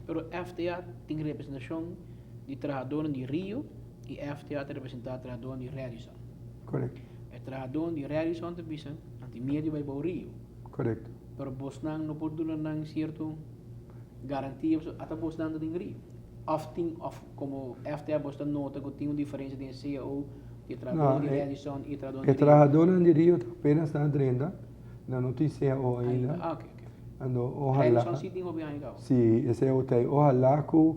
Pero FTA tem representação de trabalhadores de Rio e FTA tem representado trabalhadores de Radisson. Correcto. O trabalhador de Radisson tem visto anti meio vai para o Rio. Correcto. Pero Bosnan não pode dar um certo garantia até Bosnan tem Rio. Of como FTA Bosnan nota que tem uma diferença de CEO de trabalhador de Radisson e trabalhador de Rio. O trabalhador de Rio apenas está entrando na notícia ou ainda. Ah, ok. Ando, ojalá. Radisson sim tem o bem aí. Sí, ese hotel. Ojalá que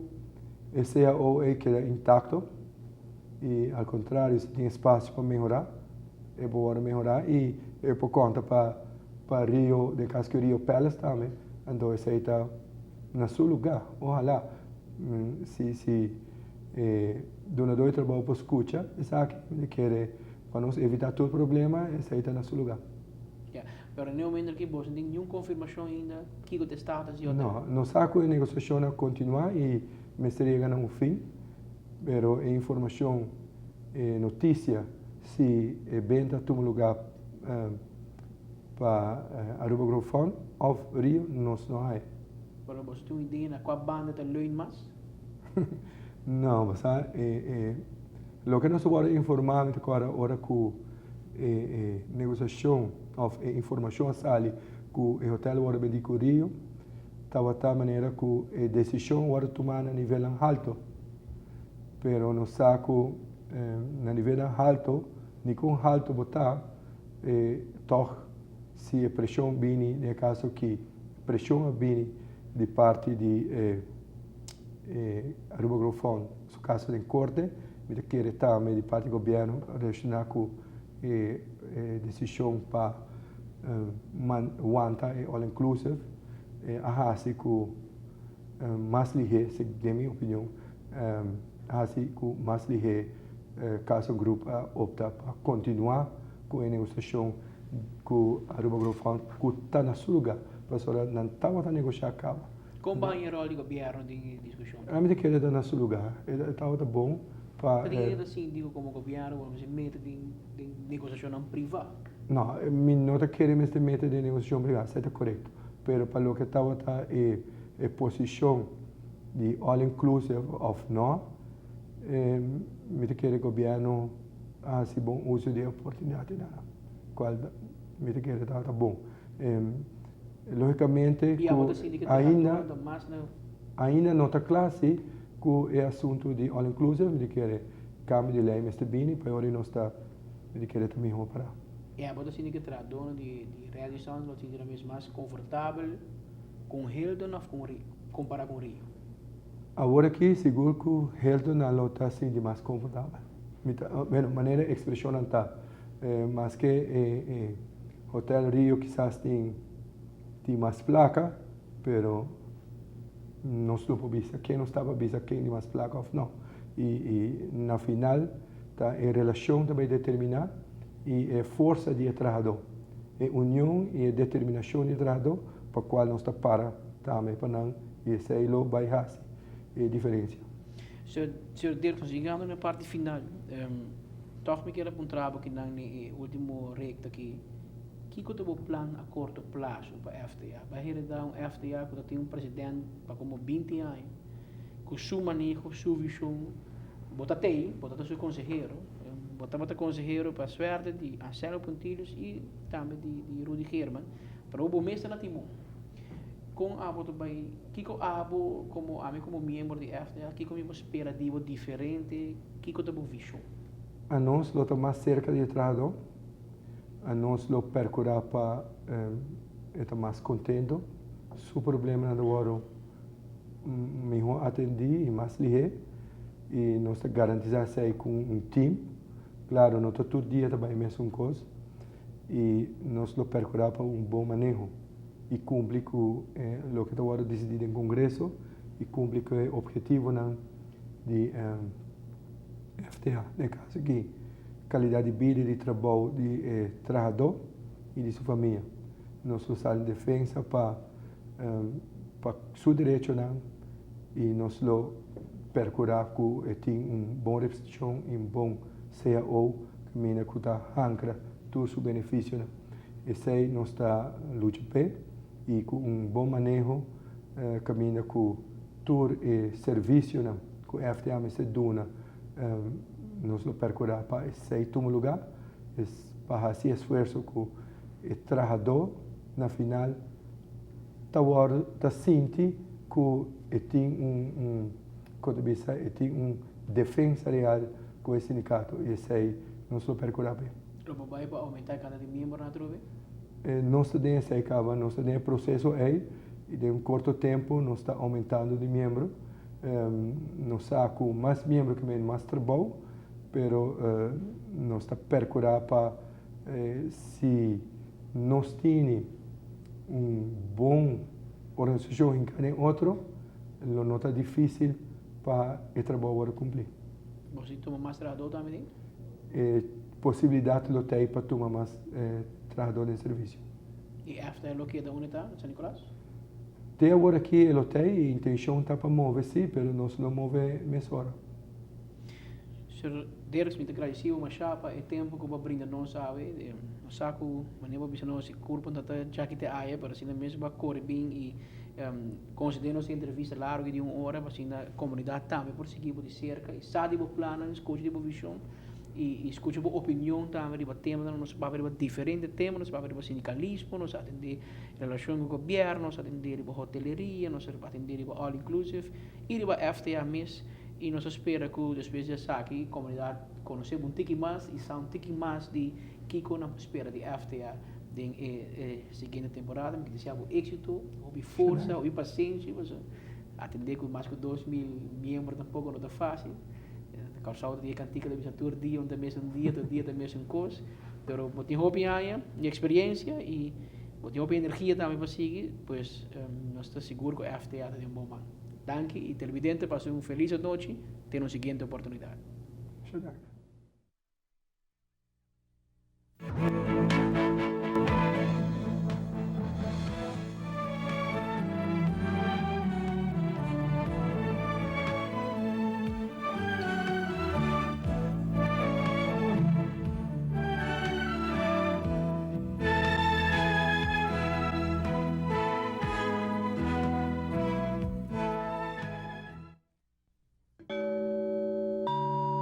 esse OE quede intacto e, ao contrário, se tem espaço para melhorar, é bom melhorar e é por conta para Rio, de caso que Rio Palace também, então esse aí está no seu lugar. Ojalá, se donador de trabalho para escuta, esse aqui, ele quer, para nós evitar todo problema, esse aí está no seu lugar. Pero no momento que você não tem nenhuma confirmação ainda que o status de Não, não sabe que a negociação vai continuar e me estaria ganhando um fim, mas a informação, notícia, se é bem está no lugar para Aruba Grove Fund ou Rio, nós não há. Pero você tem uma ideia na qual banda está lendo mais? Não, mas o que nós vamos informar agora, hora que negociação ou informação sai que o hotel vai pedir com Rio, estava de maneira que a decisão vai tomar a nível alto, pero não sabe que na nível alto, nem com alto botar, toch se a pressão vem, no caso que pressão vem de parte de Aruba Grove Fund, no caso de corte, me quer também de parte do governo relacionar com decisão para aguentar all inclusive, assim que mais ligeiro, na minha opinião, assim que mais ligeiro, caso o grupo opta para continuar com a negociação com a Aruba Grove Fund, que está no seu lugar, para não estava a negociar acaba. Como vai o rol do governo de discussão? A minha querida está no seu lugar, estava bom para. Tem assim, digo como governo, vamos dizer, meta de negociação privada. Não, me nota que este método de negociação privada, está correto. Mas para o que estava a posição de all inclusive of não, me quer o governo assim bom uso de oportunidade na qual me quer está bom. Logicamente, ainda não está classe que é assunto de all inclusive, me quer cambio de lei, mas bem, para hoje não está, me quer também reparar. Bota assim que tra dono de realização, você dirá mesmo mais confortável com Hilton ou com Rio, comparar com Rio? Agora aqui, seguro que Hilton não está assim de mais confortável. Bueno, maneira de expressão não está, mas que Hotel Rio quizás tem mais placa, pero não estou por vista, quem não estava vista quem tem mais placa ou não. E na final, tá, a relação também determinar e a força de trabalhador, a união e a determinação de trabalhador, para qual nós está para também para não e sei lo vai fazer a diferença. Senhor Dirk, chegando na parte final, toch me quero apontar que na último recta aqui, que é o plano a curto prazo para a FTA? Para dar um FTA que tem presidente para como 20 anos, com sua manejo, sua visão, botar seu conselheiro, botar conselheiro para a suerte de Anselmo Pontilhos e também de Rudy German, para o bombeiro na Timon. Com a boto vai, que abo como a mim como membro de FTA, que como expectativa diferente, que é a visão? A nós lo mais cerca de trabalhador, a nós lo percurar para estar mais contente, seu problema na hora melhor atender e mais ligeiro, e nós garantizar sair com um time, claro, não todo dia também a mesma coisa, e nós lo percurar para bom manejo e cumprir com o que está decidido em Congresso e cumprir com o objetivo de FTA, no caso aqui, qualidade de vida e de trabalho de trabalhador e de sua família. Nós usamos defesa para seu direito e nós lo percurar que tem boa representação e bom CAO que mina que está ancra todo seu benefício. Esse aí nós está lutando e com bom manejo caminha com tour e serviço na que a FTA me se dona nos lo percurar para esse túmulo lugar para fazer esforço com o trabalhador na final tá sente que tem defesa real com esse sindicato e esse aí nos lo percurar bem. Lo vai para aumentar cada de membro na trove? Nós temos esse acaba, nós temos processo aí e de curto tempo nós está aumentando de membro. Nós saco mais membros que mais trabalho, pero nós está percurar para se nós temos bom organização em cada outro, não está difícil para o trabalho cumprir. Você toma mais trabalhador também? Possibilidade de ter para tomar mais trabalhador de serviço. E after lo que da unidade, São Nicolás? Até agora aqui ele tem a intenção está para mover sim, mas nós não move mais hora. Sr. Dirks, muito agradecido, mas chapa é tempo que eu vou brindar não sabe, não saco, mas nem vou pensar não se corpo não está já que te aia, para assim mesmo vai correr bem e considerando essa entrevista larga de 1 hora, para assim na comunidade também por seguir de cerca e sabe o plano, escuta de visão e escuta a opinião também de tema, nós vamos ver diferentes temas, nós vamos ver sindicalismo, nós atender relação com o governo, nós atender a hoteleria, nós atender a all inclusive e a FTA mesmo. E nós esperamos que depois dessa aqui, a comunidade conheça um pouquinho mais e sabe um pouquinho mais de que nós esperamos de FTA na seguinte temporada, que deseja êxito, houve força, houve paciência, atender com mais de 2.000 membros tampouco não é fácil. Causado de cantica de todo dia, todo dia da mesma coisa, pero tem opinião e experiência e tem energia também para seguir, pois nós estamos seguros que a FTA tem bom mano. Danke e televidente, passe uma feliz noite, tem uma seguinte oportunidade.